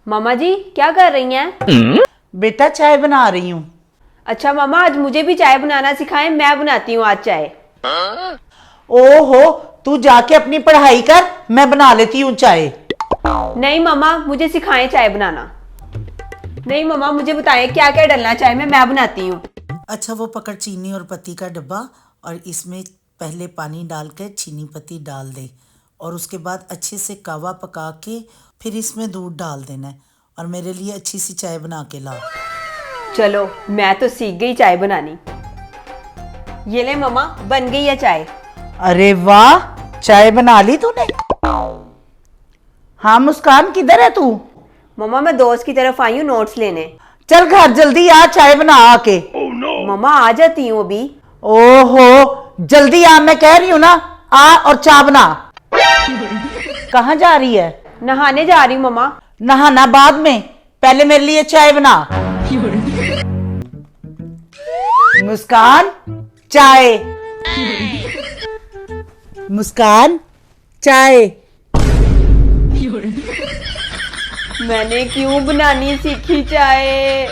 मामा जी क्या कर रही हैं? बेटा चाय बना रही हूँ। अच्छा मामा, आज मुझे भी चाय बनाना सिखाएं, मैं बनाती हूँ आज चाय। ओहो, तू जाके अपनी पढ़ाई कर, मैं बना लेती हूँ चाय। नहीं मामा, मुझे सिखाएं चाय बनाना। नहीं मामा, मुझे बताएं क्या क्या डालना चाय में, मैं बनाती हूँ। अच्छा, वो पकड़ चीनी और पत्ती का डब्बा और इसमें पहले पानी डाल के चीनी पत्ती डाल दे और उसके बाद अच्छे से कावा पका के फिर इसमें दूध डाल देना है और मेरे लिए अच्छी सी चाय बना के ला। चलो मैं तो सीख गई चाय बनानी। ये ले मामा, बन गई है चाय। अरे वाह, चाय बना ली तूने। हाँ मुस्कान, किधर है तू? मामा मैं दोस्त की तरफ आई हूँ नोट्स लेने। चल घर जल्दी आ, चाय बना आके। मामा आ जाती हूँ अभी। ओहो, जल्दी आ, मैं कह रही हूँ ना, आ और चाय बना। कहाँ जा रही है? नहाने जा रही हूँ मामा। नहाना बाद में, पहले मेरे लिए चाय बना। मुस्कान, चाय। मुस्कान, चाय। मैंने क्यों बनानी सीखी चाय?